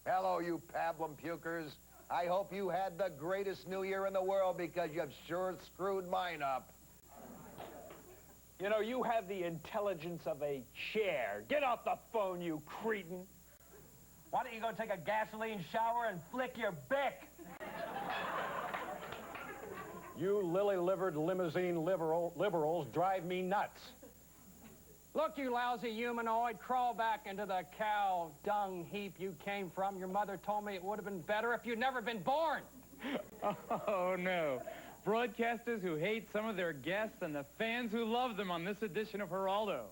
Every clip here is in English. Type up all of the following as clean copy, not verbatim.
Hello, you pablum pukers. I hope you had the greatest New Year in the world because you've sure screwed mine up. You know, you have the intelligence of a chair. Get off the phone, you cretin. Why don't you go take a gasoline shower and flick your bick? You lily-livered limousine liberals drive me nuts. Look, you lousy humanoid, crawl back into the cow dung heap you came from. Your mother told me it would have been better if you'd never been born. Oh, no. Broadcasters who hate some of their guests and the fans who love them on this edition of Geraldo.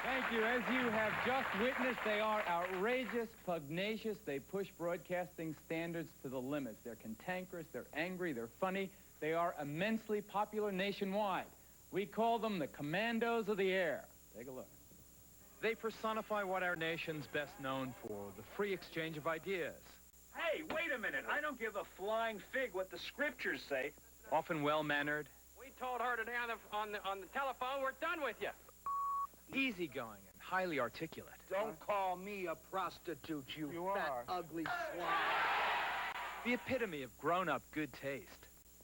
Thank you. As you have just witnessed, they are outrageous, pugnacious. They push broadcasting standards to the limits. They're cantankerous, they're angry, they're funny. They are immensely popular nationwide. We call them the commandos of the air. Take a look. They personify what our nation's best known for, the free exchange of ideas. Hey, wait a minute. I don't give a flying fig what the scriptures say. Often well-mannered. We told her today on the telephone, we're done with you. Easygoing and highly articulate. Don't call me a prostitute, you fat, ugly swine. The epitome of grown-up good taste.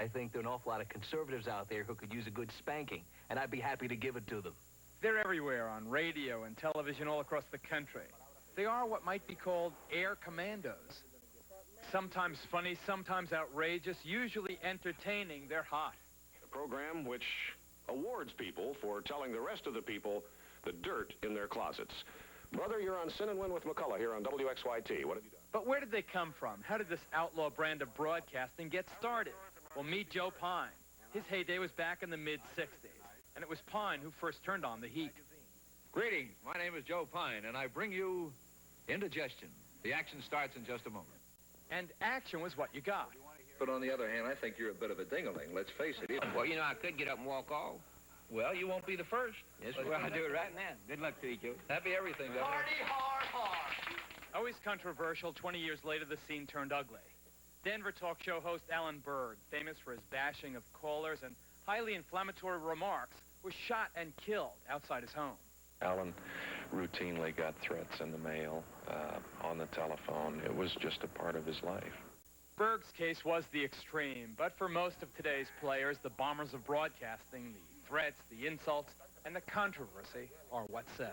I think there are an awful lot of conservatives out there who could use a good spanking, and I'd be happy to give it to them. They're everywhere on radio and television all across the country. They are what might be called air commandos. Sometimes funny, sometimes outrageous, usually entertaining. They're hot. A program which awards people for telling the rest of the people the dirt in their closets. Brother, you're on Sin and Win with McCullough here on WXYT. What have you done? But where did they come from? How did this outlaw brand of broadcasting get started? Well, meet Joe Pine. His heyday was back in the mid-'60s, and it was Pine who first turned on the heat. Greetings. My name is Joe Pine, and I bring you Indigestion. The action starts in just a moment. And action was what you got. But on the other hand, I think you're a bit of a ding-a-ling. Let's face it. Well, you know, I could get up and walk off. Well, you won't be the first. Yes, well, I'll do it right now. Good luck to you, Joe. Happy everything, Governor. Party hard, hard. Always controversial, 20 years later, the scene turned ugly. Denver talk show host Alan Berg, famous for his bashing of callers and highly inflammatory remarks, was shot and killed outside his home. Alan routinely got threats in the mail, on the telephone. It was just a part of his life. Berg's case was the extreme, but for most of today's players, the bombers of broadcasting, the threats, the insults, and the controversy are what sells.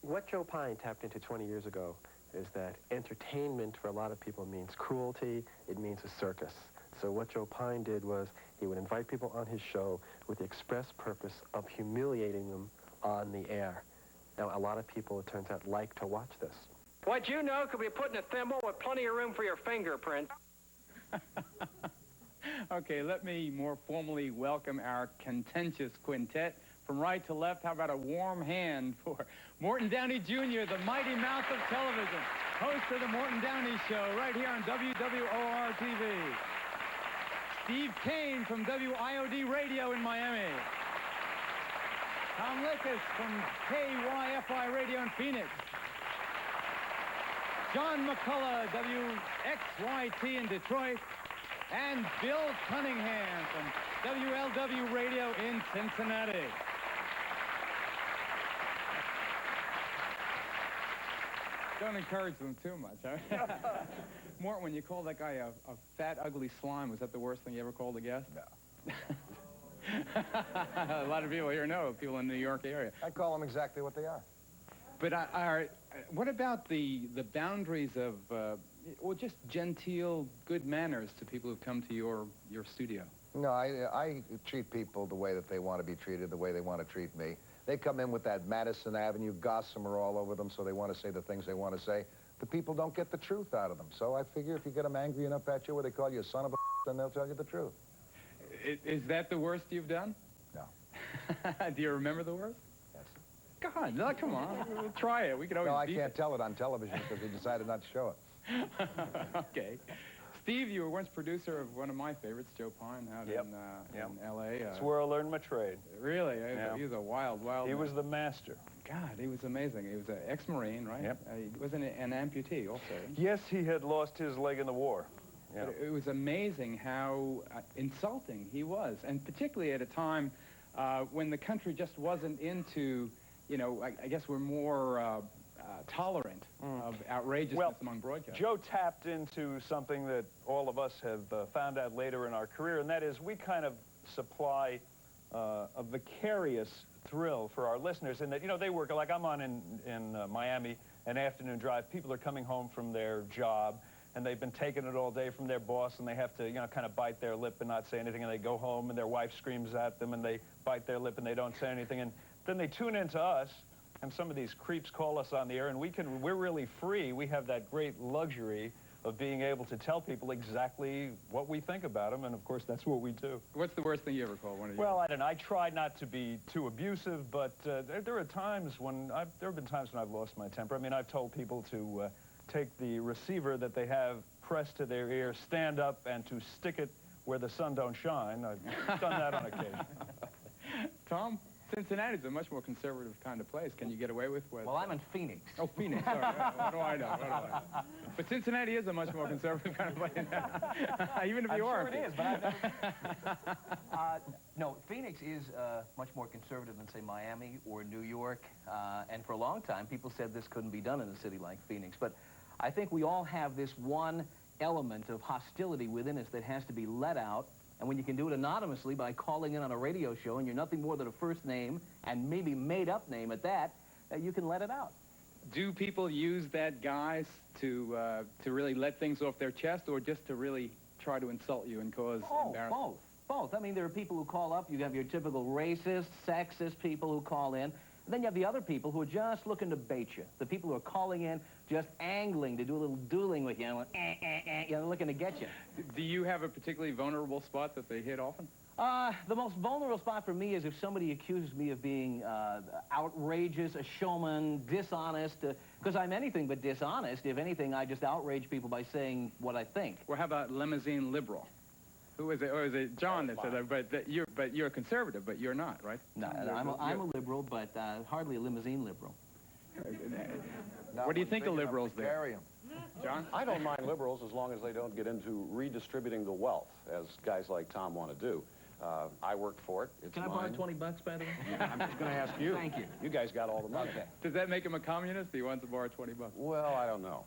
What Joe Pine tapped into 20 years ago is that entertainment for a lot of people means cruelty, it means a circus. So what Joe Pine did was he would invite people on his show with the express purpose of humiliating them on the air. Now, a lot of people, it turns out, like to watch this. What you know could be put in a thimble with plenty of room for your fingerprint. Okay, let me more formally welcome our contentious quintet. From right to left, how about a warm hand for Morton Downey Jr., the mighty mouth of television, host of the Morton Downey Show, right here on WWOR-TV. Steve Kane from WIOD Radio in Miami. Tom Likas from KYFI Radio in Phoenix. John McCullough, WXYT in Detroit. And Bill Cunningham from WLW Radio in Cincinnati. Don't encourage them too much, huh? Mort, when you called that guy a fat, ugly slime, was that the worst thing you ever called a guest? No. A lot of people here know, people in the New York area. I call them exactly what they are. But what about the boundaries of, well, just genteel, good manners to people who've come to your studio? No, I treat people the way that they want to be treated, the way they want to treat me. They come in with that Madison Avenue gossamer all over them, so they want to say the things they want to say. The people don't get the truth out of them. So I figure if you get them angry enough at you, where they call you a son of a then they'll tell you the truth. Is that the worst you've done? No. Do you remember the worst? Yes. God, no, come on. We'll try it. We can always No, I can't tell it on television because we decided not to show it. Okay. Steve, you were once producer of one of my favorites, Joe Pine, out in L.A. That's where I learned my trade. Really? Yeah. He was a wild He man. was the master. God, he was amazing. He was an ex-Marine, right? Yep. He was an amputee also. Yes, he had lost his leg in the war. Yeah. But it was amazing how insulting he was, and particularly at a time when the country just wasn't into, you know, I guess we're more tolerant of outrageousness among broadcasters. Joe tapped into something that all of us have found out later in our career, and that is we kind of supply a vicarious thrill for our listeners in that, you know, they work, like I'm on in Miami, an afternoon drive. People are coming home from their job, and they've been taking it all day from their boss, and they have to, you know, kind of bite their lip and not say anything, and they go home, and their wife screams at them, and they bite their lip, and they don't say anything, and then they tune into us, and some of these creeps call us on the air, and we're really free. We have that great luxury of being able to tell people exactly what we think about them, and of course that's what we do. What's the worst thing you ever called one of you? Well, I don't know. I try not to be too abusive, but there are times when there have been times when I've lost my temper. I mean, I've told people to take the receiver that they have pressed to their ear, stand up, and to stick it where the sun don't shine. I've done that on occasion. Tom? Cincinnati's a much more conservative kind of place. Can you get away with what? Well, I'm in Phoenix. Oh, Phoenix. Sorry. What do I know? What do I know? But Cincinnati is a much more conservative kind of place. Even if you are. I'm sure it is, but I've never... no, Phoenix is much more conservative than, say, Miami or New York. And for a long time, people said this couldn't be done in a city like Phoenix. But I think we all have this one element of hostility within us that has to be let out. And when you can do it anonymously by calling in on a radio show and you're nothing more than a first name and maybe made-up name at that, you can let it out. Do people use that guise to really let things off their chest, or just to really try to insult you and cause embarrassment? Both. I mean, there are people who call up. You have your typical racist, sexist people who call in. And then you have the other people who are just looking to bait you. The people who are calling in, just angling to do a little dueling with you, you know, looking to get you. Do you have a particularly vulnerable spot that they hit often? The most vulnerable spot for me is if somebody accuses me of being outrageous, a showman, dishonest, because I'm anything but dishonest. If anything, I just outrage people by saying what I think. Well, how about limousine liberal? Who is it? Or is it John that said that? But you're a conservative, but you're not, right? No, I'm a liberal, but hardly a limousine liberal. What do you think of liberals there? John? I don't mind liberals as long as they don't get into redistributing the wealth, as guys like Tom want to do. I work for it. It's Can I borrow $20, by the way? I'm just going to ask you. Thank you. You guys got all the money. Okay. Does that make him a communist? He wants to borrow $20? Well, I don't know.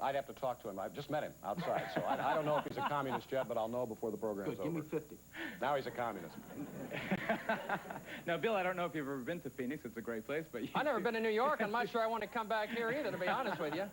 I'd have to talk to him. I've just met him outside, so I don't know if he's a communist yet, but I'll know before the program's Good, over. give me 50. Now he's a communist. Now, Bill, I don't know if you've ever been to Phoenix. It's a great place, but... I've never been to New York. I'm not sure I want to come back here either, to be honest with you.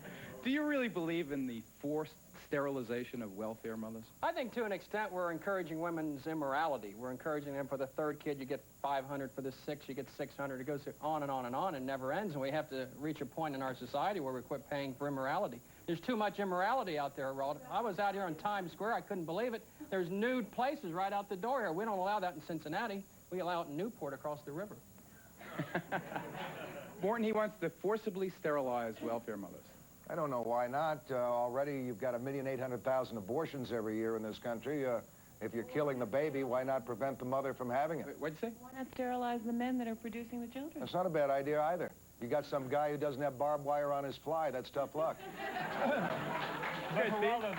Do you really believe in the forced sterilization of welfare mothers? I think to an extent we're encouraging women's immorality. We're encouraging them for the third kid, you get 500, for the sixth, you get 600. It goes on and on and on and never ends, and we have to reach a point in our society where we quit paying for immorality. There's too much immorality out there, Geraldo. I was out here on Times Square. I couldn't believe it. There's nude places right out the door here. We don't allow that in Cincinnati. We allow it in Newport across the river. Morton, he wants to forcibly sterilize welfare mothers. I don't know why not. Already you've got 1,800,000 abortions every year in this country. If you're killing the baby, why not prevent the mother from having it? What'd you say? Why not sterilize the men that are producing the children? That's not a bad idea either. You got some guy who doesn't have barbed wire on his fly. That's tough luck. But Geraldo,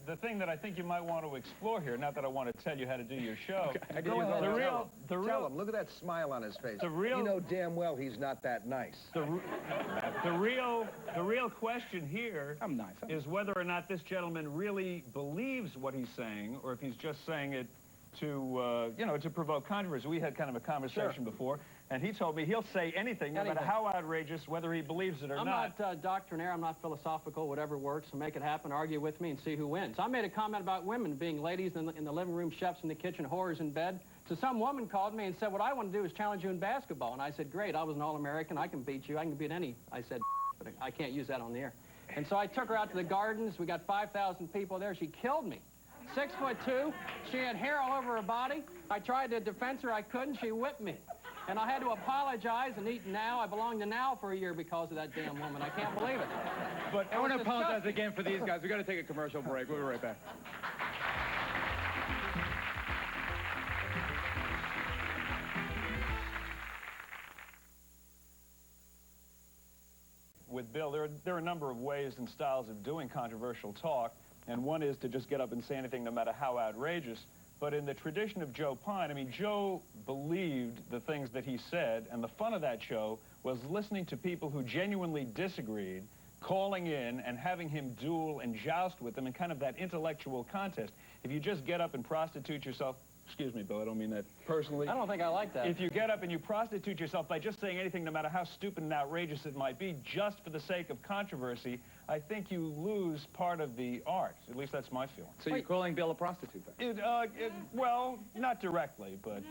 the thing that I think you might want to explore here, not that I want to tell you how to do your show. Okay, Go ahead, tell him. Look at that smile on his face. You know damn well he's not that nice. The real question here is whether or not this gentleman really believes what he's saying, or if he's just saying it to, you know, to provoke controversy. We had kind of a conversation before, and he told me he'll say anything, no matter how outrageous, whether he believes it or I'm not. not doctrinaire. I'm not philosophical. Whatever works, so make it happen. Argue with me and see who wins. I made a comment about women being ladies in the living room, chefs in the kitchen, whores in bed. So some woman called me and said, what I want to do is challenge you in basketball. And I said, great, I was an All-American. I can beat you. I can beat any. I said, but I can't use that on the air. And so I took her out to the gardens. We got 5,000 people there. She killed me. 6'2". She had hair all over her body. I tried to defend her. I couldn't. She whipped me. And I had to apologize and eat Now. I belonged to Now for a year because of that damn woman. I can't believe it. But I want to apologize again for these guys. We've got to take a commercial break. We'll be right back. With Bill, there are a number of ways and styles of doing controversial talk. and one is to just get up and say anything no matter how outrageous. But in the tradition of Joe Pine, I mean, Joe believed the things that he said, and the fun of that show was listening to people who genuinely disagreed, calling in and having him duel and joust with them in kind of that intellectual contest. If you just get up and prostitute yourself, excuse me, Bill, I don't mean that personally. I don't think I like that. If you get up and you prostitute yourself by just saying anything, no matter how stupid and outrageous it might be, just for the sake of controversy, I think you lose part of the art. At least that's my feeling. So you're calling Bill a prostitute, then? Well, not directly, but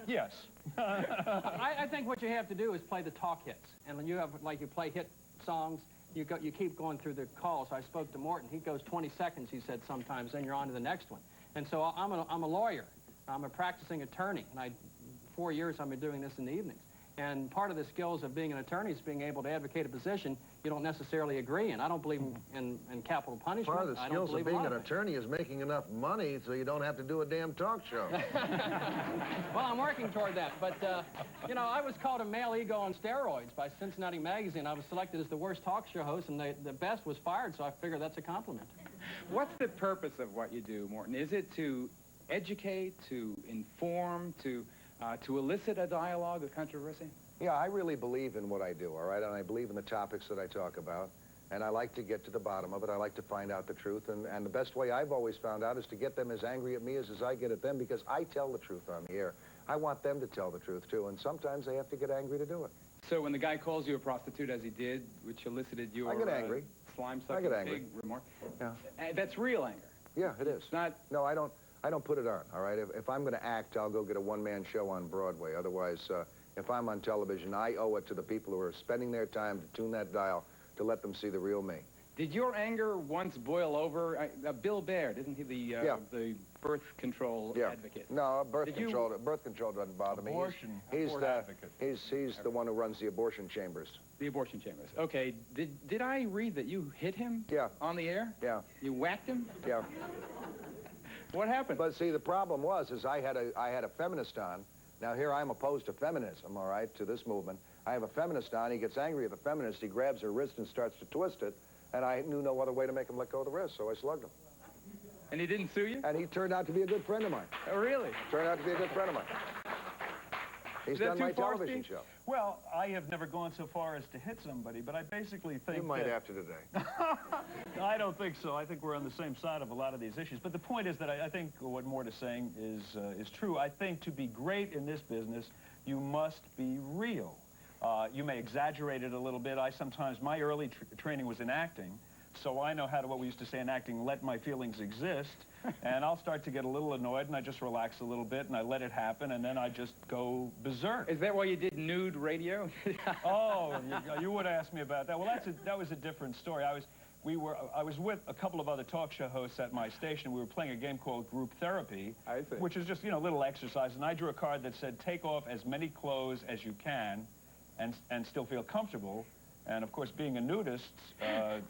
yes. I think what you have to do is play the talk hits. And when you have, like, you play hit songs, you keep going through the calls. I spoke to Morton. He goes 20 seconds, he said, sometimes, then you're on to the next one. And so I'm a lawyer. I'm a practicing attorney, and 4 years I've been doing this in the evenings. And part of the skills of being an attorney is being able to advocate a position you don't necessarily agree in. I don't believe in capital punishment. Part of the skills of being an attorney is making enough money so you don't have to do a damn talk show. Well, I'm working toward that. But, you know, I was called a male ego on steroids by Cincinnati Magazine. I was selected as the worst talk show host, and the best was fired, so I figure that's a compliment. What's the purpose of what you do, Morton? Is it to educate, to inform, to elicit a dialogue of controversy? Yeah, I really believe in what I do, all right? And I believe in the topics that I talk about. And I like to get to the bottom of it. I like to find out the truth. And the best way I've always found out is to get them as angry at me as I get at them, because I tell the truth on the air. I want them to tell the truth, too. And sometimes they have to get angry to do it. So when the guy calls you a prostitute, as he did, which elicited your I get angry. slime-sucking pig remark, Yeah. That's real anger. Yeah, it is. It's not... No, I don't put it on, all right? If I'm going to act, I'll go get a one-man show on Broadway. Otherwise, if I'm on television, I owe it to the people who are spending their time to tune that dial to let them see the real me. Did your anger once boil over? Bill Baird, isn't he the birth control advocate? No, birth control doesn't bother me. He's the one who runs the abortion chambers. The abortion chambers. Okay. Did I read that you hit him? Yeah. On the air? Yeah. You whacked him? Yeah. What happened? But see, the problem was I had a feminist on. Now here I'm opposed to feminism, all right, to this movement. I have a feminist on. He gets angry at the feminist. He grabs her wrist and starts to twist it. And I knew no other way to make him let go of the wrist, so I slugged him. And he didn't sue you? And he turned out to be a good friend of mine. Oh, really? Turned out to be a good friend of mine. He's done my television show. Well, I have never gone so far as to hit somebody, but I basically think You might have to today. I don't think so. I think we're on the same side of a lot of these issues. But the point is that I think what Mort is saying is true. I think to be great in this business, you must be real. You may exaggerate it a little bit. My early training was in acting, so I know how to, what we used to say in acting, let my feelings exist. And I'll start to get a little annoyed, and I just relax a little bit, and I let it happen, and then I just go berserk. Is that why you did nude radio? Oh, you would ask me about that. Well, that was a different story. I was with a couple of other talk show hosts at my station. We were playing a game called Group Therapy, which is just, you know, little exercise. And I drew a card that said, take off as many clothes as you can and still feel comfortable. And, of course, being a nudist,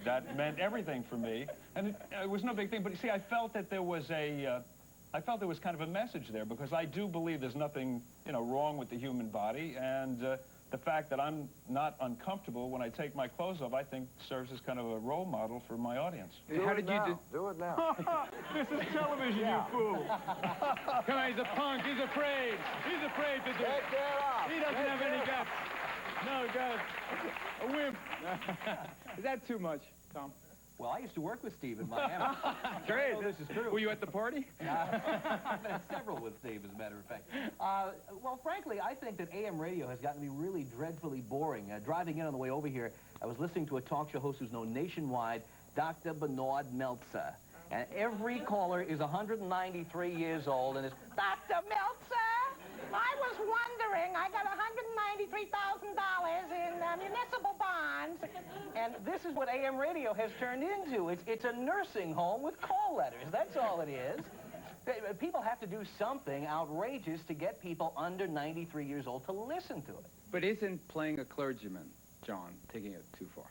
that meant everything for me. And it was no big thing. But, you see, I felt that there was kind of a message there, because I do believe there's nothing, you know, wrong with the human body. And the fact that I'm not uncomfortable when I take my clothes off, I think serves as kind of a role model for my audience. How did you do? Do it now. This is television, you fool. Come on, he's a punk. He's afraid. He's afraid to do it. He doesn't have any guts. No, guts. A wimp. Is that too much, Tom? Well, I used to work with Steve in Miami. Great. This is true. Were you at the party? I've had several with Steve, as a matter of fact. Well, frankly, I think that AM radio has gotten to be really dreadfully boring. Driving in on the way over here, I was listening to a talk show host who's known nationwide, Dr. Bernard Meltzer. And every caller is 193 years old and is, Dr. Meltzer, I was wondering, I got $193,000 in municipal bonds. And this is what AM radio has turned into. It's a nursing home with call letters. That's all it is. People have to do something outrageous to get people under 93 years old to listen to it. But isn't playing a clergyman, John, taking it too far?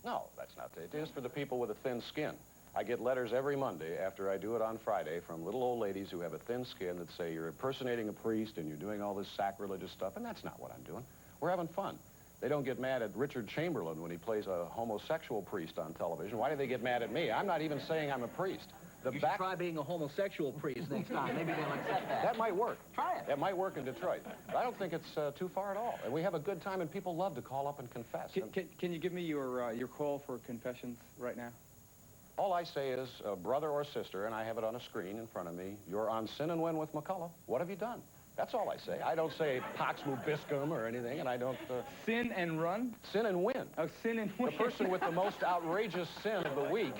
No, that's not it. It is for the people with a thin skin. I get letters every Monday after I do it on Friday from little old ladies who have a thin skin that say you're impersonating a priest and you're doing all this sacrilegious stuff, and that's not what I'm doing. We're having fun. They don't get mad at Richard Chamberlain when he plays a homosexual priest on television. Why do they get mad at me? I'm not even saying I'm a priest. You should try being a homosexual priest next time. Maybe they'll accept that. That might work. Try it. That might work in Detroit. But I don't think it's too far at all. And we have a good time, and people love to call up and confess. Can you give me your call for confessions right now? All I say is, brother or sister, and I have it on a screen in front of me, you're on Sin and Win with McCullough. What have you done? That's all I say. I don't say Pax Vobiscum or anything, and I don't... Sin and run? Sin and win. Oh, sin and win. The person with the most outrageous sin of the week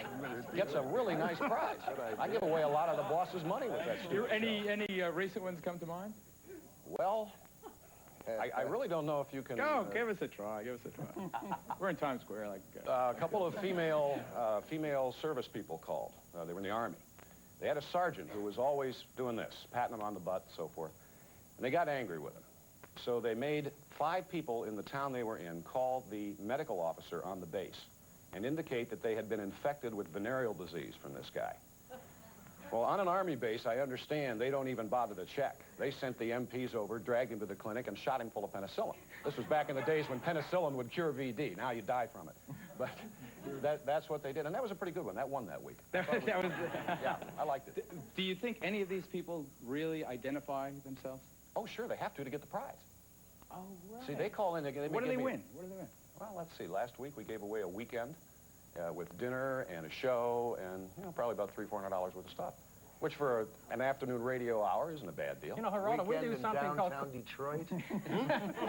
gets a really nice prize. I give away a lot of the boss's money with that stupid Any recent ones come to mind? Well, I really don't know if you can... Go, give us a try, give us a try. We're in Times Square, like... a couple of female service people called. They were in the Army. They had a sergeant who was always doing this, patting them on the butt, so forth. And they got angry with him. So they made 5 people in the town they were in call the medical officer on the base and indicate that they had been infected with venereal disease from this guy. Well, on an Army base, I understand they don't even bother to check. They sent the MPs over, dragged him to the clinic, and shot him full of penicillin. This was back in the days when penicillin would cure VD. Now you die from it. But that's what they did. And that was a pretty good one. That won that week. Yeah, I liked it. Do you think any of these people really identify themselves? Oh, sure, they have to get the prize. Oh, right. See, they call in. What do they win? What do they win? Well, let's see. Last week we gave away a weekend with dinner and a show and, probably about $300-400 worth of stuff, which for an afternoon radio hour isn't a bad deal. You know, Geraldo, we do something called... Detroit?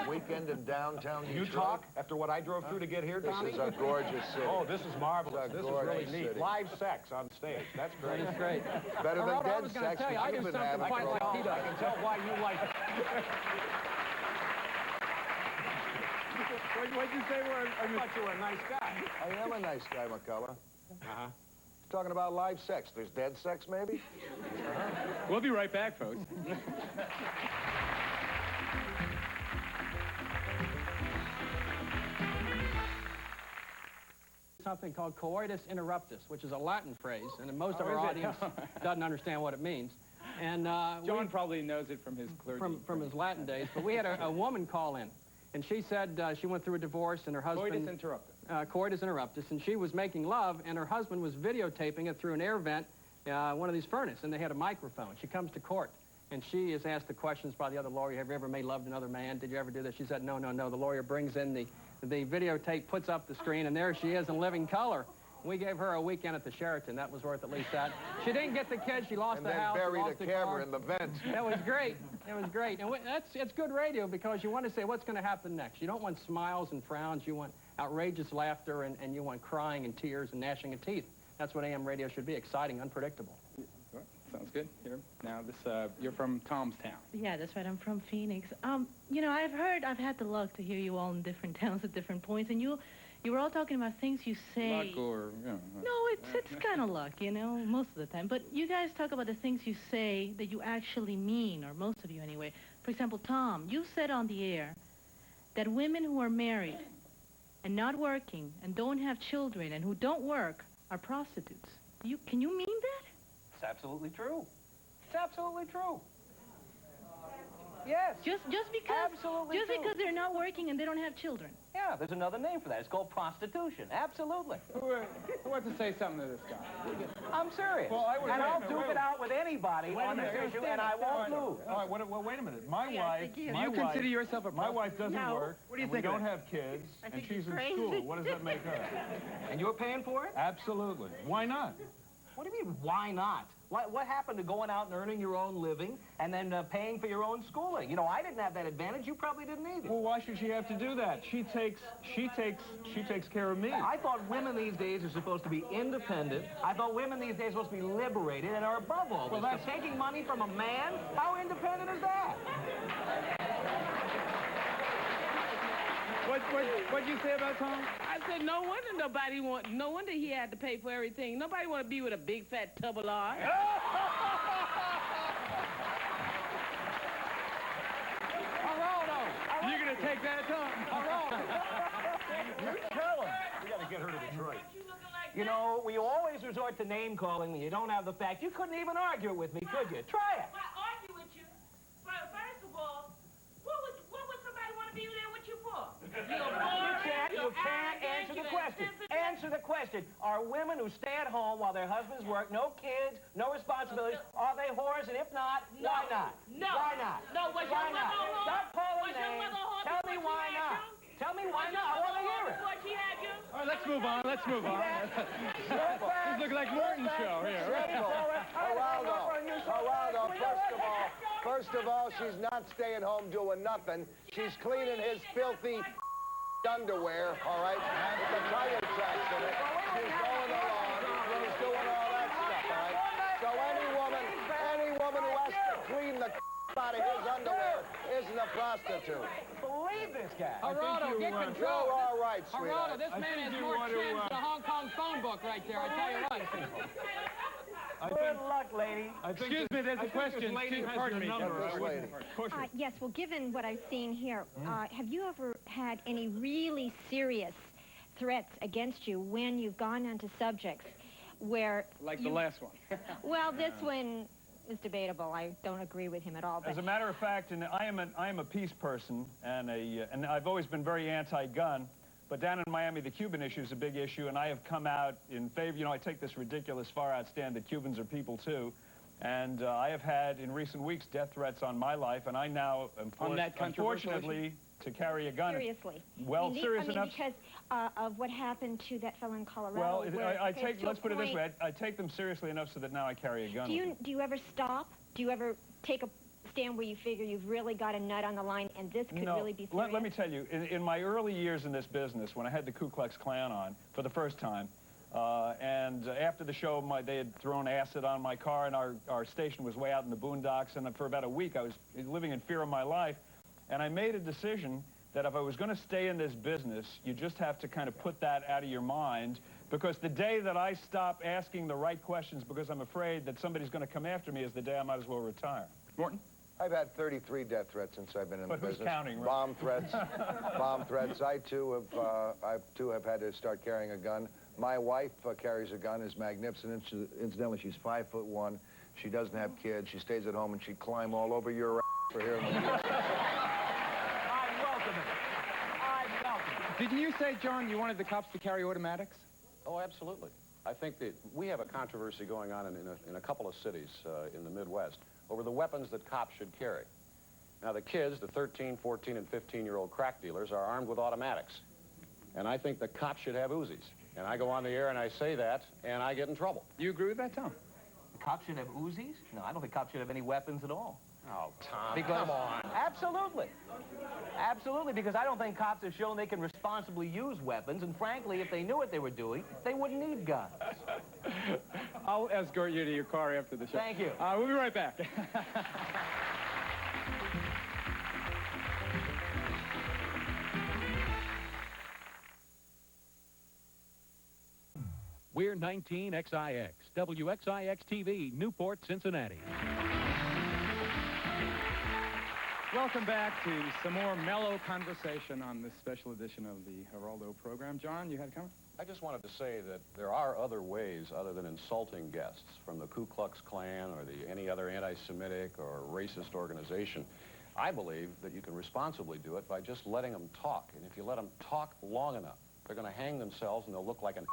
Weekend in downtown Detroit? You talk after what I drove through to get here, Donnie? This is a gorgeous city. Oh, this is marvelous. This is really neat. City. Live sex on stage. That's great. That's great. Better than Geraldo, I dead was going to sex, tell you, which I do you've been something having quite for a like while. he does. I can tell why you like it. What'd you say? I thought you were a nice guy. I am a nice guy, McCullough. Talking about live sex. There's dead sex, maybe? We'll be right back, folks. Something called coitus interruptus, which is a Latin phrase, and most of our audience doesn't understand what it means. And John probably knows it from his clergy. From his Latin days. But we had a woman call in, and she said she went through a divorce, and her husband... Coitus interruptus. Coitus interruptus, and she was making love, and her husband was videotaping it through an air vent, one of these furnace, and they had a microphone. She comes to court, and she is asked the questions by the other lawyer. Have you ever made love to another man? Did you ever do this? She said, no, no, no. The lawyer brings in the videotape, puts up the screen, and there she is in living color. We gave her a weekend at the Sheraton. That was worth at least that. She didn't get the kids. She lost the house. And then lost buried the a camera car. in the vent. That was great. It was great. And it's good radio because you want to say what's going to happen next. You don't want smiles and frowns. You want outrageous laughter, and you want crying and tears and gnashing of teeth. That's what AM radio should be, exciting, unpredictable. Sounds good. Here. Now, you're from Tom's town. Yeah, that's right. I'm from Phoenix. I've had the luck to hear you all in different towns at different points, and you were all talking about things you say. Luck or, No, it's kind of luck, most of the time. But you guys talk about the things you say that you actually mean, or most of you anyway. For example, Tom, you said on the air that women who are married and not working and don't have children and who don't work are prostitutes. Can you mean that? It's absolutely true. It's absolutely true. Yes. Just because Absolutely true. because they're not working and they don't have children. Yeah, there's another name for that. It's called prostitution. Absolutely. Who wants to say something to this guy? I'm serious. Well, and I'll duke it out with anybody on this issue, and I won't lose. All right, wait a minute. My wife... thank you. my Do you wife- consider yourself a My wife doesn't No. work. What do you and think we of don't that? have kids, I and think she's he's in crazy. school. What does that make her? And you're paying for it? Absolutely. Why not? What do you mean, why not? What happened to going out and earning your own living and then paying for your own schooling? I didn't have that advantage. You probably didn't either. Well, why should she have to do that? She takes care of me. I thought women these days are supposed to be independent. I thought women these days are supposed to be liberated and are above all this. But taking money from a man? How independent is that? What'd you say about Tom? I said, no wonder he had to pay for everything. Nobody want to be with a big fat tub of lard. Geraldo, you're going to take that, Tom? Geraldo. You tell him. We got to get her to Detroit. We always resort to name calling when you don't have the facts. You couldn't even argue it with me, could you? Try it. Well, argue with you. Well, first of all, what would somebody want to be there with you for? You can't answer the question. Answer the question. Are women who stay at home while their husbands work, no kids, no responsibilities, are they whores? And if not, why not? No. Why not? No, was Why your not? mother a whore? Stop calling Was your names. mother a whore Tell me before why she had not. you? Tell me why not. I want to hear it. Before she had you? All right, let's move on. Let's move on. This looks like Morton's show here. Geraldo, first of all, she's not staying home doing nothing. She's cleaning his filthy underwear, all right, with the tire tracks in it. She's going along. She's doing all that stuff, all right? So any woman who has to clean the out of his underwear isn't a prostitute. Believe this guy. Geraldo, get control. You're all right, sweetheart. Geraldo, this man has more chins than a Hong Kong phone book right there, I tell you what. Good luck, lady. Excuse me, there's a question. Pardon me. Yes, well, given what I've seen here, have you ever had any really serious threats against you when you've gone onto subjects where... Like the last one. Well, this one is debatable. I don't agree with him at all. But As a matter of fact, and I am a peace person, and I've always been very anti-gun. But down in Miami, the Cuban issue is a big issue, and I have come out in favor. You know, I take this ridiculous far-out stand that Cubans are people too, and I have had in recent weeks death threats on my life, and I now am forced, unfortunately, to carry a gun. Seriously? Well, serious enough. Because of what happened to that fellow in Colorado. Well, where, let's put it this way. I take them seriously enough so that now I carry a gun. Do you ever stop? Do you ever take a stand where you figure you've really got a nut on the line and this could really be serious? Let me tell you, in my early years in this business, when I had the Ku Klux Klan on for the first time, and after the show, they had thrown acid on my car, and our station was way out in the boondocks, and for about a week I was living in fear of my life, and I made a decision that if I was going to stay in this business, you just have to kind of put that out of your mind, because the day that I stop asking the right questions because I'm afraid that somebody's going to come after me is the day I might as well retire. Morton? I've had 33 death threats since I've been in the business. But who's counting, right? Bomb threats. Bomb threats. I too have had to start carrying a gun. My wife carries a gun, is magnificent. Incidentally, she's 5'1". She doesn't have kids. She stays at home, and she'd climb all over your ass for hearing the Didn't you say, John, you wanted the cops to carry automatics? Oh, absolutely. I think that we have a controversy going on in a couple of cities in the Midwest over the weapons that cops should carry. Now, the kids, the 13, 14, and 15-year-old crack dealers, are armed with automatics. And I think the cops should have Uzis. And I go on the air and I say that, and I get in trouble. You agree with that, Tom? Cops should have Uzis? No, I don't think cops should have any weapons at all. Oh, Tom, Because, come on. Absolutely. Absolutely, because I don't think cops have shown they can responsibly use weapons, and frankly, if they knew what they were doing, they wouldn't need guns. I'll escort you to your car after the show. Thank you. We'll be right back. We're 19XIX, WXIX-TV, Newport, Cincinnati. Welcome back to some more mellow conversation on this special edition of the Geraldo program. John, you had a comment? I just wanted to say that there are other ways other than insulting guests from the Ku Klux Klan or any other anti-Semitic or racist organization. I believe that you can responsibly do it by just letting them talk. And if you let them talk long enough, they're going to hang themselves and they'll look like an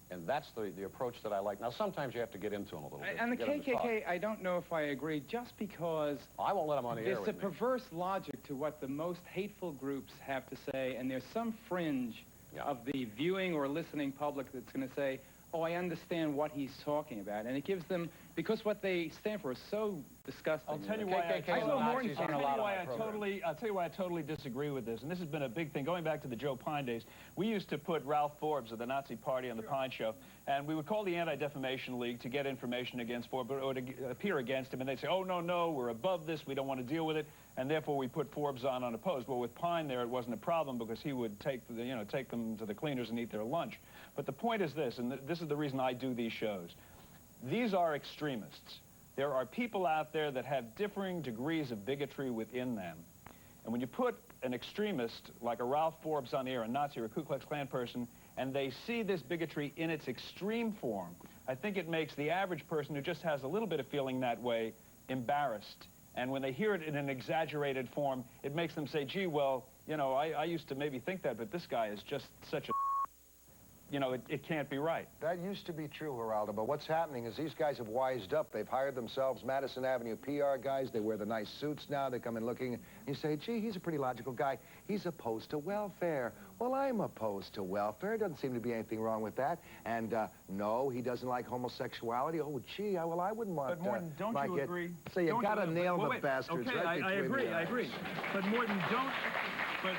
and that's the approach that I like. Now, sometimes you have to get into them a little bit. And the KKK, I don't know if I agree, just because... I won't let them on the air with There's a me. perverse logic to what the most hateful groups have to say, and there's some fringe of the viewing or listening public that's going to say, oh, I understand what he's talking about. And it gives them, because what they stand for is so disgusting. I'll tell you why I'll tell you why I totally disagree with this. And this has been a big thing. Going back to the Joe Pine days, we used to put Ralph Forbes of the Nazi Party on the Pine Show, and we would call the Anti-Defamation League to get information against Forbes, or to appear against him, and they'd say, oh, no, we're above this, we don't want to deal with it, and therefore we put Forbes on unopposed. Well, with Pine there, it wasn't a problem because he would take them to the cleaners and eat their lunch. But the point is this, and this is the reason I do these shows. These are extremists. There are people out there that have differing degrees of bigotry within them. And when you put an extremist like a Ralph Forbes on the air, a Nazi or a Ku Klux Klan person, and they see this bigotry in its extreme form, I think it makes the average person who just has a little bit of feeling that way embarrassed. And when they hear it in an exaggerated form, it makes them say, gee, well, you know, I used to maybe think that, but this guy is just such a... you know, it can't be right. That used to be true, Geraldo, but what's happening is these guys have wised up. They've hired themselves Madison Avenue PR guys. They wear the nice suits now. They come in looking, and you say, gee, he's a pretty logical guy. He's opposed to welfare. Well, I'm opposed to welfare. Doesn't seem to be anything wrong with that. And no, he doesn't like homosexuality. Oh, gee, well, I wouldn't want But Morton, don't like you it. agree? So you Don't got to nail the wait. bastards Okay, right I between agree, the I eyes. agree. But Morton, but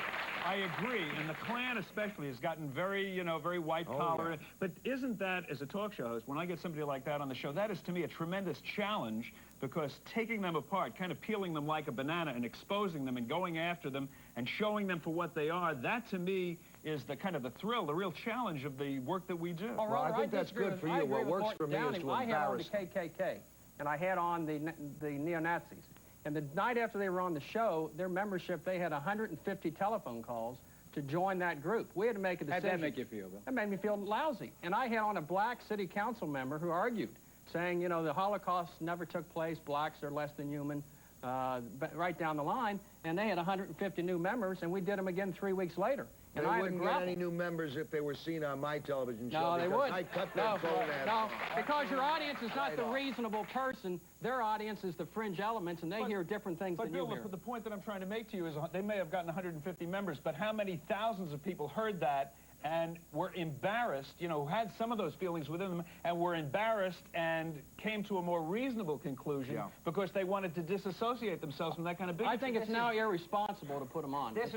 I agree, and the Klan especially has gotten very, you know, very white-collar. yeah. But isn't that, as a talk show host, when I get somebody like that on the show, that is to me a tremendous challenge, because taking them apart, kind of peeling them like a banana and exposing them and going after them and showing them for what they are, that to me is the kind of the thrill, the real challenge of the work that we do. Well, I think that's good for you. What works for me is to I had on the embarrass them. KKK, and I had on the neo-Nazis. And the night after they were on the show, their membership, they had 150 telephone calls to join that group. We had to make a decision. How'd that make you feel, Bill? That made me feel lousy. And I had on a black city council member who argued, saying, you know, the Holocaust never took place, blacks are less than human, but right down the line. And they had 150 new members, and we did them again 3 weeks later. And They I wouldn't get any new members if they were seen on my television show. No, they because would. I cut that phone ads. No, because your audience is not Right the off. reasonable person. Their audience is the fringe elements, and they hear different things than you Bill, hear. the point that I'm trying to make to you is they may have gotten 150 members, but how many thousands of people heard that and were embarrassed, you know, had some of those feelings within them, and were embarrassed and came to a more reasonable conclusion because they wanted to disassociate themselves from that kind of bigotry. I think it's now irresponsible to put them on. This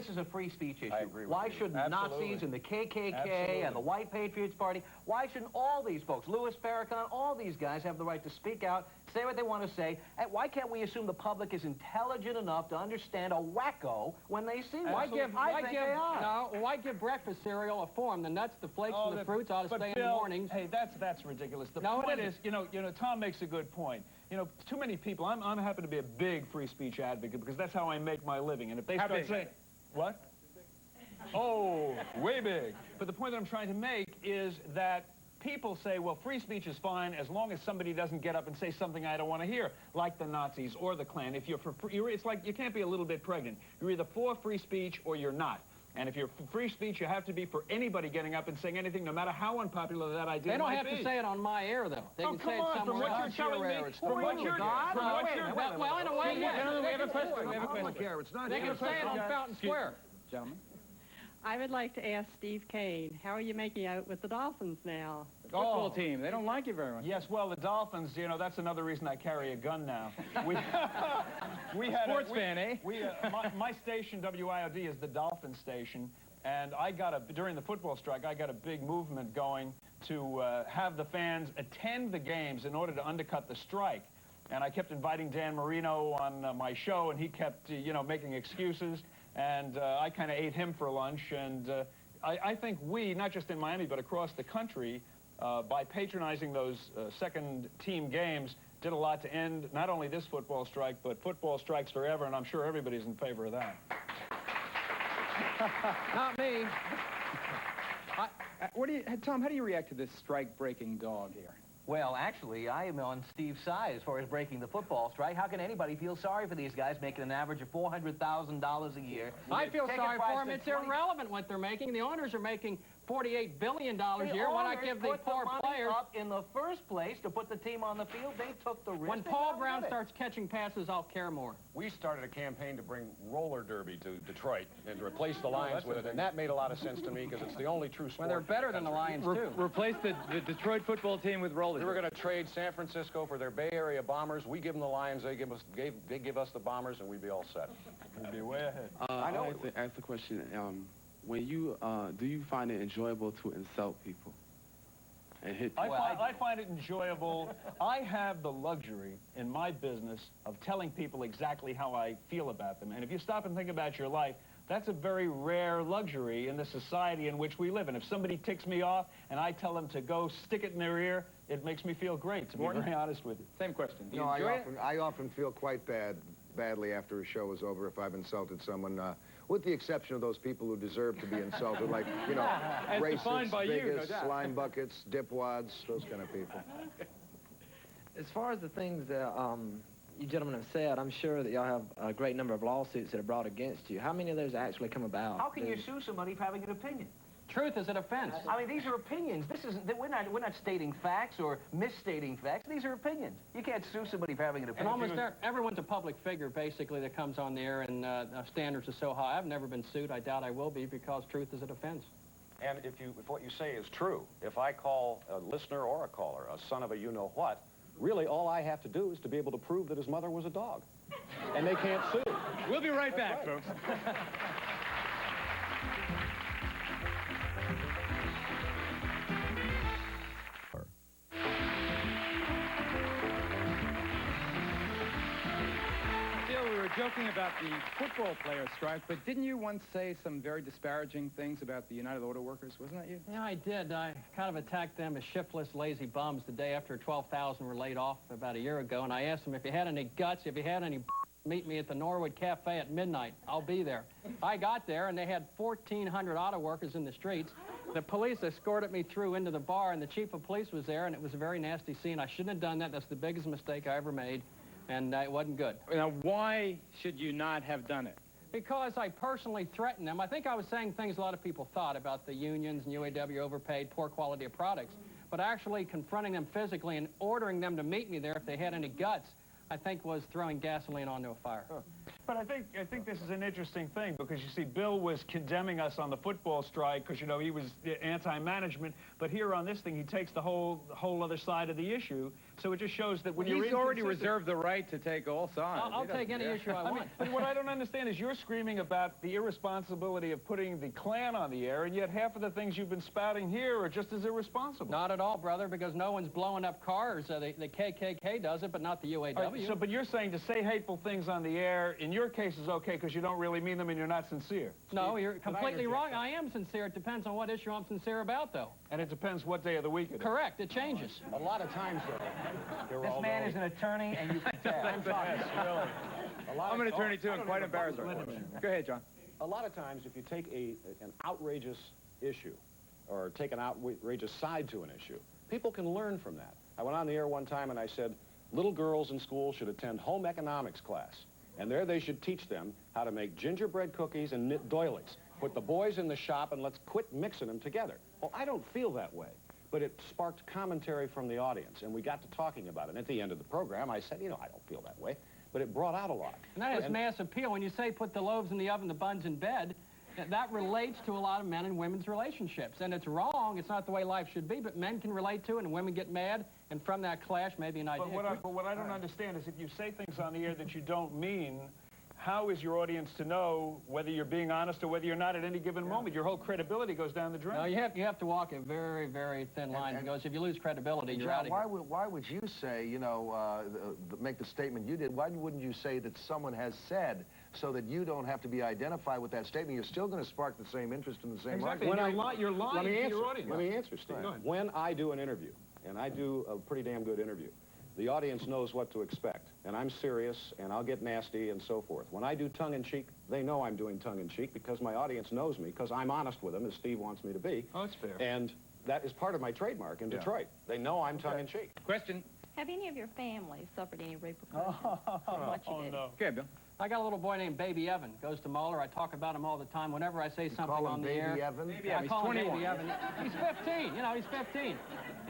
is a free speech issue. I agree with Why you. should Nazis and the KKK Absolutely. and the White Patriots Party, why shouldn't all these folks, Louis Farrakhan, all these guys have the right to speak out, say what they want to say, and why can't we assume the public is intelligent enough to understand a wacko when they see one? Why give breakfast cereal a form? The nuts, the flakes, and the fruits ought to stay in the Bill, mornings. Hey, that's ridiculous. The No, it point isn't. is, you know, Tom makes a good point. You know, too many people. I'm happen to be a big free speech advocate because that's how I make my living. And if they How start big? saying, what? Oh, way big. But the point that I'm trying to make is that people say, well, free speech is fine as long as somebody doesn't get up and say something I don't want to hear, like the Nazis or the Klan. If you're for free, it's like you can't be a little bit pregnant. You're either for free speech or you're not. And if you're for free speech, you have to be for anybody getting up and saying anything, no matter how unpopular that idea They don't might have be. to say it on my air, though. They Oh, can come say it on, from somewhere what else. you're telling me, Well, in a way, yes. Gentlemen, we have a question. We have a Public question. here, it's not They here. can say it on Fountain Square. Gentlemen. I would like to ask Steve Kane, how are you making out with the Dolphins now? The football team, they don't like you very much. Yes, well, the Dolphins, you know, that's another reason I carry a gun now. We had Sports fan, eh? My station, WIOD, is the Dolphin station, and during the football strike, I got a big movement going to have the fans attend the games in order to undercut the strike. And I kept inviting Dan Marino on my show, and he kept, you know, making excuses. And I kind of ate him for lunch. And I think we, not just in Miami, but across the country, by patronizing those second-team games, did a lot to end not only this football strike, but football strikes forever, and I'm sure everybody's in favor of that. Not me. Tom, how do you react to this strike-breaking dog here? Well, actually, I am on Steve's side as far as breaking the football strike. How can anybody feel sorry for these guys making an average of $400,000 a year? I feel Ticket sorry price for them. of It's 20 irrelevant what they're making. The owners are making $48 billion a year. Why not give the put poor money players... up in the first place to put the team on the field. They took the risk. When They Paul got Brown rid of it. starts catching passes, I'll care more. We started a campaign to bring roller derby to Detroit and to replace the Lions with it, and that made a lot of sense to me because it's the only true sport. Well, they're better than the Lions, too. Replace the Detroit football team with roller We were derby. going to trade San Francisco for their Bay Area Bombers. We give them the Lions, they give us the Bombers, and we'd be all set. We'd be way ahead. I know. I'd like to ask the question. When you do you find it enjoyable to insult people and hit? I find it enjoyable. I have the luxury in my business of telling people exactly how I feel about them. And if you stop and think about your life, that's a very rare luxury in the society in which we live. And if somebody ticks me off and I tell them to go stick it in their ear, it makes me feel great, to be very honest with you. Same question. Do you No, enjoy it? I often feel quite badly after a show is over if I've insulted someone, with the exception of those people who deserve to be insulted, like, you know, As defined racists, by you, no bigots, doubt. slime buckets, dipwads, those kind of people. As far as the things that you gentlemen have said, I'm sure that y'all have a great number of lawsuits that are brought against you. How many of those actually come about? How can you sue somebody for having an opinion? Truth is a defense. I mean, these are opinions. This isn't. We're not stating facts or misstating facts. These are opinions. You can't sue somebody for having an And opinion. almost everyone's a public figure, basically, that comes on the air, and standards are so high. I've never been sued. I doubt I will be, because truth is a defense. And if what you say is true, if I call a listener or a caller a son of a you-know-what, really all I have to do is to be able to prove that his mother was a dog. And they can't sue. We'll be right back, folks. Bill, we were joking about the football player strike, but didn't you once say some very disparaging things about the United Auto Workers? Wasn't that you? Yeah, I did. I kind of attacked them as shiftless, lazy bums the day after 12,000 were laid off about a year ago, and I asked them if you had any guts, if you had any meet me at the Norwood Cafe at midnight. I'll be there. I got there, and they had 1,400 auto workers in the streets. The police escorted me through into the bar, and the chief of police was there, and it was a very nasty scene. I shouldn't have done that. That's the biggest mistake I ever made, and it wasn't good. Now, why should you not have done it? Because I personally threatened them. I think I was saying things a lot of people thought about the unions and UAW overpaid, poor quality of products. But actually confronting them physically and ordering them to meet me there if they had any guts, I think was throwing gasoline onto a fire. But I think this is an interesting thing, because you see, Bill was condemning us on the football strike because, you know, he was anti-management, but here on this thing, he takes the whole other side of the issue. So it just shows that when you're He's already reserved the right to take all sides. I'll take any issue I want. But what I don't understand is you're screaming about the irresponsibility of putting the Klan on the air, and yet half of the things you've been spouting here are just as irresponsible. Not at all, brother, because no one's blowing up cars. The KKK does it, but not the UAW. Right, so, but you're saying to say hateful things on the air, in your case, is okay because you don't really mean them and you're not sincere. No, you're completely wrong. I am sincere. It depends on what issue I'm sincere about, though. And it depends what day of the week it is. Correct. It changes. A lot of times, though, This man is an attorney, and you can tell. I'm sorry. Really. I'm an attorney, too, and quite embarrassed. Go ahead, John. A lot of times, if you take an outrageous issue or take an outrageous side to an issue, people can learn from that. I went on the air one time and I said, little girls in school should attend home economics class. And there they should teach them how to make gingerbread cookies and knit doilies. Put the boys in the shop and let's quit mixing them together. Well, I don't feel that way. But it sparked commentary from the audience, and we got to talking about it. And at the end of the program, I said, you know, I don't feel that way. But it brought out a lot. And that has mass appeal. When you say put the loaves in the oven, the buns in bed, that relates to a lot of men and women's relationships. And it's wrong. It's not the way life should be, but men can relate to it, and women get mad, and from that clash, maybe an idea. But what I don't understand is if you say things on the air that you don't mean, how is your audience to know whether you're being honest or whether you're not at any given moment? Your whole credibility goes down the drain. No, you have to walk a very, very thin line, because if you lose credibility, you're out of here. Why would you say, you know, make the statement you did? Why wouldn't you say that someone has said, so that you don't have to be identified with that statement? You're still going to spark the same interest in the same exactly. argument. You're lying to your audience. Let me answer, Steve. When I do an interview, and I do a pretty damn good interview, the audience knows what to expect. And I'm serious, and I'll get nasty, and so forth. When I do tongue-in-cheek, they know I'm doing tongue-in-cheek because my audience knows me, because I'm honest with them, as Steve wants me to be. Oh, that's fair. And that is part of my trademark in Detroit. They know I'm tongue-in-cheek. Question. Have any of your family suffered any repercussions from what you did? No. Okay, Bill. I got a little boy named Baby Evan. Goes to Muller. I talk about him all the time. Whenever I say something call him on the Baby air. Evan? Baby Evan. I call him He's 21. Baby Evan. He's 15. You know, he's 15.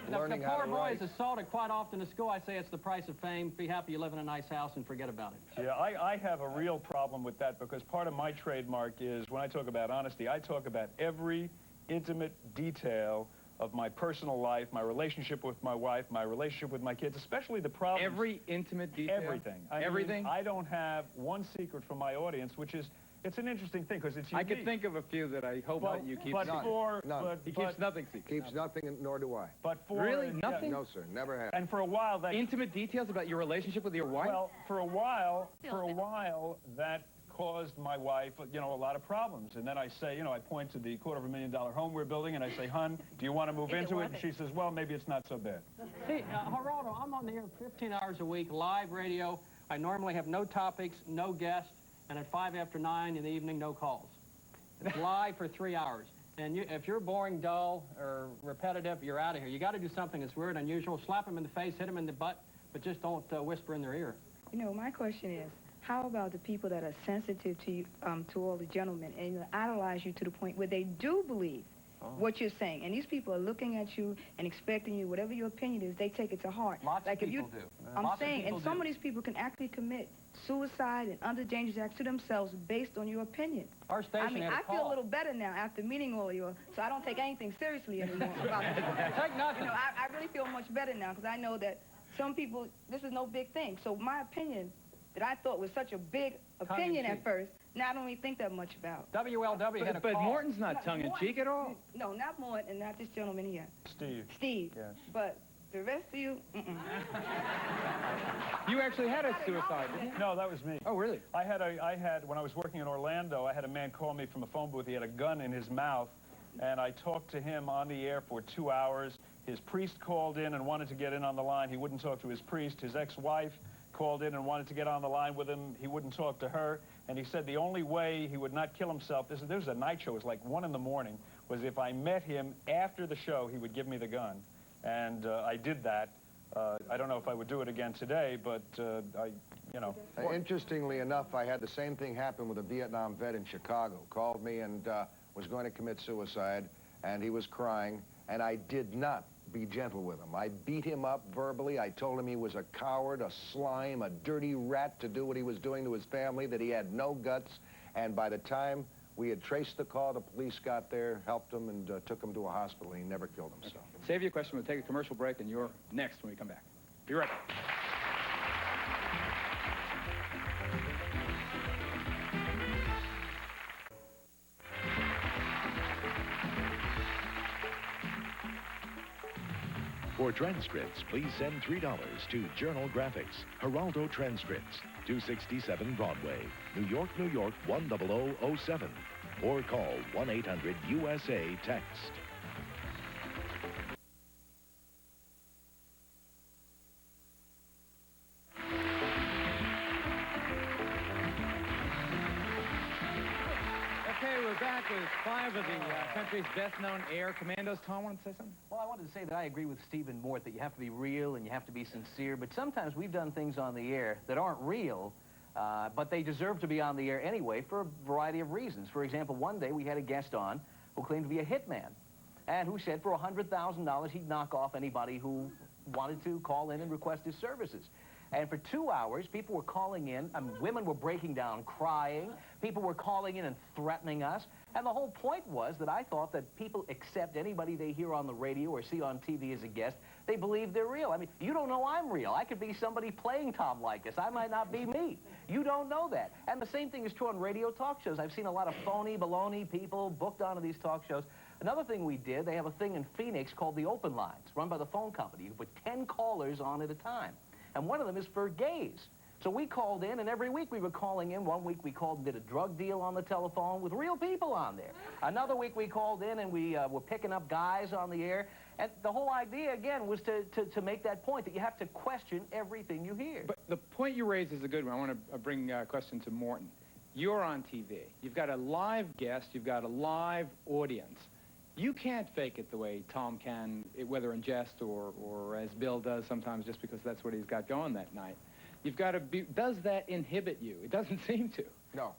The poor boy is assaulted quite often in school. I say it's the price of fame. Be happy you live in a nice house and forget about it. Yeah, I have a real problem with that, because part of my trademark is when I talk about honesty, I talk about every intimate detail of my personal life, my relationship with my wife, my relationship with my kids, especially the problems. Every intimate detail? Everything. Everything? I don't have one secret from my audience, which is, it's an interesting thing, because it's unique. I could think of a few that I hope that you keep secret. He keeps nothing secret. Keeps nothing, nor do I. But for... Really? Nothing? No, sir. Never have. And for a while that... Intimate details about your relationship with your wife? Well, for a while, that caused my wife, you know, a lot of problems. And then I say, you know, I point to the $250,000 home we're building, and I say, "Hun, do you want to move into it?" And she says, "Well, maybe it's not so bad." See, Geraldo, I'm on the air 15 hours a week, live radio. I normally have no topics, no guests, and at 5 after 9 in the evening, no calls. It's live for 3 hours. And if you're boring, dull, or repetitive, you're out of here. You got to do something that's weird, unusual. Slap them in the face, hit them in the butt, but just don't whisper in their ear. You know, my question is, how about the people that are sensitive to you, to all the gentlemen and idolize you to the point where they do believe what you're saying. And these people are looking at you and expecting you, whatever your opinion is, they take it to heart. Lots like of if you, people do. I'm Lots of saying, people and some do. of these people can actually commit suicide and other dangerous acts to themselves based on your opinion. Our station I mean, had a I feel call. a little better now after meeting all of you, so I don't take anything seriously anymore. About Take nothing. You know, I really feel much better now because I know that some people, this is no big thing. So my opinion that I thought was such a big opinion at first, now I don't even think that much about. WLW had a But call. Morton's not tongue-in-cheek at all. No, not Morton and not this gentleman here. Steve. Steve. Yes. But the rest of you, You actually had a suicide, didn't you? No, that was me. Oh, really? I had, when I was working in Orlando, I had a man call me from a phone booth. He had a gun in his mouth, and I talked to him on the air for 2 hours. His priest called in and wanted to get in on the line. He wouldn't talk to his priest. His ex-wife called in and wanted to get on the line with him. He wouldn't talk to her, and he said the only way he would not kill himself, this was a night show, it was like 1 in the morning, was if I met him after the show, he would give me the gun. And I did that. I don't know if I would do it again today, but you know. Interestingly enough, I had the same thing happen with a Vietnam vet in Chicago. Called me and was going to commit suicide, and he was crying, and I did not be gentle with him. I beat him up verbally. I told him he was a coward, a slime, a dirty rat to do what he was doing to his family, that he had no guts, and by the time we had traced the call, the police got there, helped him, and took him to a hospital. He never killed himself. Save your question. We'll take a commercial break, and you're next when we come back. Be right back. For transcripts, please send $3 to Journal Graphics, Geraldo Transcripts, 267 Broadway, New York, New York, 10007. Or call 1-800-USA-TEXT. Okay, we're back with 5 of the country's best-known air commandos. Tom, wanted to say something? Well, I wanted to say that I agree with Stephen Mort that you have to be real and you have to be sincere, but sometimes we've done things on the air that aren't real, but they deserve to be on the air anyway for a variety of reasons. For example, one day we had a guest on who claimed to be a hitman and who said for $100,000 he'd knock off anybody who wanted to call in and request his services. And for 2 hours, people were calling in, women were breaking down crying, people were calling in and threatening us, and the whole point was that I thought that people accept anybody they hear on the radio or see on TV as a guest. They believe they're real. I mean, you don't know I'm real. I could be somebody playing Tom Likas. I might not be me. You don't know that. And the same thing is true on radio talk shows. I've seen a lot of phony, baloney people booked onto these talk shows. Another thing we did, they have a thing in Phoenix called the Open Lines, run by the phone company. You can put 10 callers on at a time. And one of them is for gays. So we called in, and every week we were calling in. One week we called and did a drug deal on the telephone with real people on there. Another week we called in and we were picking up guys on the air. And the whole idea, again, was to make that point that you have to question everything you hear. But the point you raised is a good one. I want to bring a question to Morton. You're on TV. You've got a live guest. You've got a live audience. You can't fake it the way Tom can, whether in jest or as Bill does sometimes just because that's what he's got going that night. You've got to be, does that inhibit you? It doesn't seem to. No,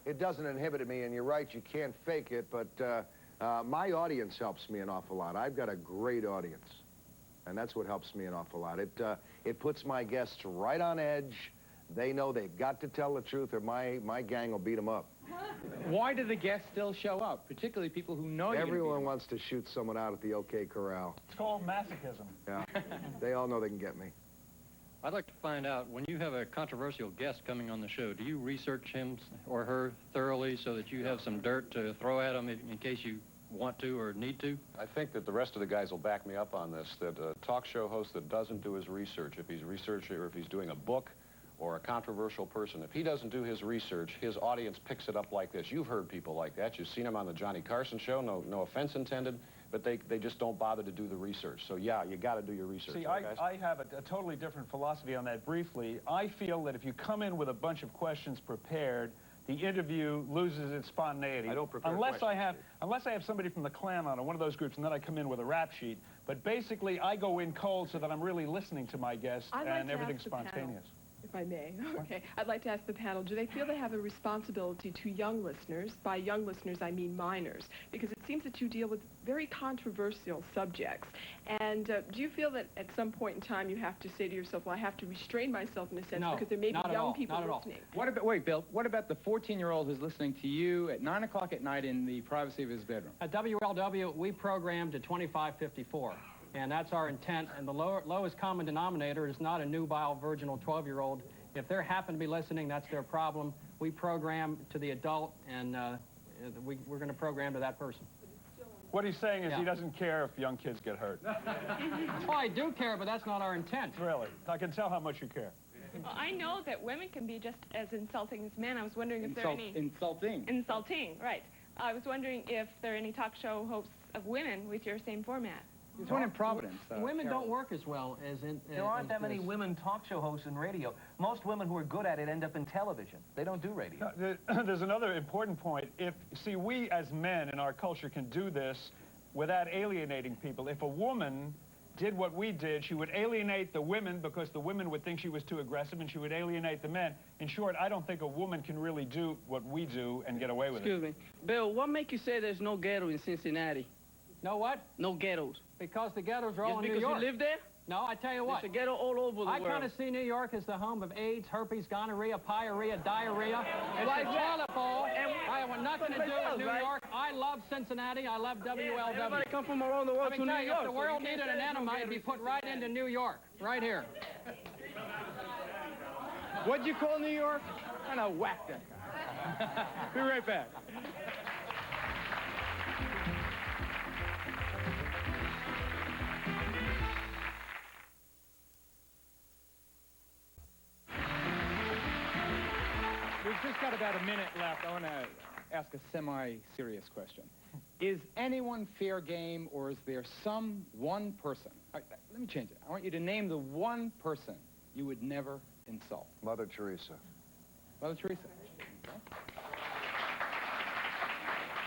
it doesn't inhibit me, and you're right, you can't fake it, but my audience helps me an awful lot. I've got a great audience, and that's what helps me an awful lot. It puts my guests right on edge. They know they've got to tell the truth or my gang will beat them up. Why do the guests still show up, particularly people who know Everyone wants to shoot someone out at the OK Corral. It's called masochism. Yeah, they all know they can get me. I'd like to find out, when you have a controversial guest coming on the show, do you research him or her thoroughly so that you have some dirt to throw at them in case you want to or need to? I think that the rest of the guys will back me up on this, that a talk show host that doesn't do his research, if he's researching or if he's doing a book or a controversial person, if he doesn't do his research, his audience picks it up like this. You've heard people like that. You've seen them on the Johnny Carson show, no offense intended, but they just don't bother to do the research. So yeah, you got to do your research. See, right, guys? I have a totally different philosophy on that briefly. I feel that if you come in with a bunch of questions prepared, the interview loses its spontaneity. I don't prepare unless questions. unless I have somebody from the Klan on one of those groups, and then I come in with a rap sheet. But basically, I go in cold so that I'm really listening to my guest, I'd like and to everything's ask the panel. spontaneous. If I may. Okay. I'd like to ask the panel, do they feel they have a responsibility to young listeners? By young listeners, I mean minors, because it seems that you deal with very controversial subjects. And do you feel that at some point in time you have to say to yourself, well, I have to restrain myself in a sense because there may be young people listening? What about, wait, Bill, what about the 14-year-old who's listening to you at 9 o'clock at night in the privacy of his bedroom? At WLW, we program to 2554. And that's our intent, and the lowest common denominator is not a nubile, virginal 12-year-old. If they happen to be listening, that's their problem. We program to the adult, and we're going to program to that person. What he's saying is he doesn't care if young kids get hurt. Well, I do care, but that's not our intent. Really? I can tell how much you care. Well, I know that women can be just as insulting as men. I was wondering if there are any... Insulting? Insulting, right. I was wondering if there are any talk show hosts of women with your same format. There's one in Providence. Women don't work as well as in... There aren't that many women talk show hosts in radio. Most women who are good at it end up in television. They don't do radio. There's another important point. See, we as men in our culture can do this without alienating people. If a woman did what we did, she would alienate the women because the women would think she was too aggressive, and she would alienate the men. In short, I don't think a woman can really do what we do and get away with it. Excuse me. Bill, what make you say there's no ghetto in Cincinnati? No what? No ghettos. Because the ghettos are all in New Because York. you live there? No, I tell you what. There's a ghetto all over the world. I kind of see New York as the home of AIDS, herpes, gonorrhea, pyorrhea, diarrhea. It's a toilet bowl. I have nothing to do with New York. I love Cincinnati. I love WLW. Everybody come from around the world to New York. If the world needed an enema, it'd be put right into New York, right here. What'd you call New York? I'm gonna whack that guy. Be right back. We've just got about a minute left. I want to ask a semi-serious question. Is anyone fair game, or is there some one person? Let me change it. I want you to name the one person you would never insult. Mother Teresa. Mother Teresa.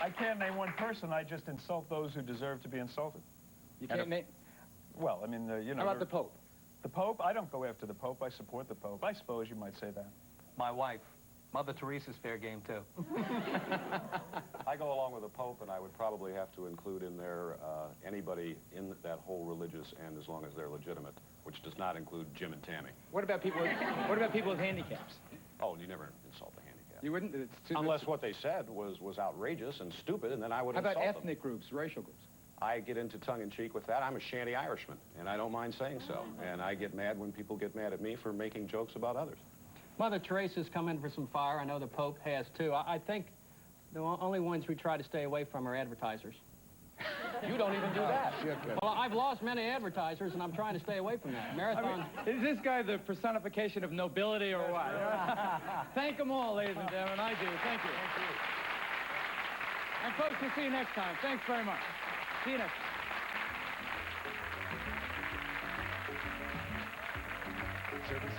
I can't name one person. I just insult those who deserve to be insulted. You can't name... Well, I mean, you know... How about the Pope? The Pope? I don't go after the Pope. I support the Pope. I suppose you might say that. My wife. Mother Teresa's fair game, too. I go along with the Pope, and I would probably have to include in there anybody in that whole religious end, as long as they're legitimate, which does not include Jim and Tammy. What about people with handicaps? Oh, you never insult the handicapped. You wouldn't? Unless what they said was outrageous and stupid, and then I would insult them. How about ethnic groups, racial groups? I get into tongue-in-cheek with that. I'm a shanty Irishman, and I don't mind saying so. And I get mad when people get mad at me for making jokes about others. Mother Teresa's come in for some fire. I know the Pope has, too. I think the only ones we try to stay away from are advertisers. You don't even do that. Well, I've lost many advertisers, and I'm trying to stay away from that. Marathon... Is this guy the personification of nobility or what? Thank them all, ladies and gentlemen. I do. Thank you. Thank you. And folks, we'll see you next time. Thanks very much. See you next time.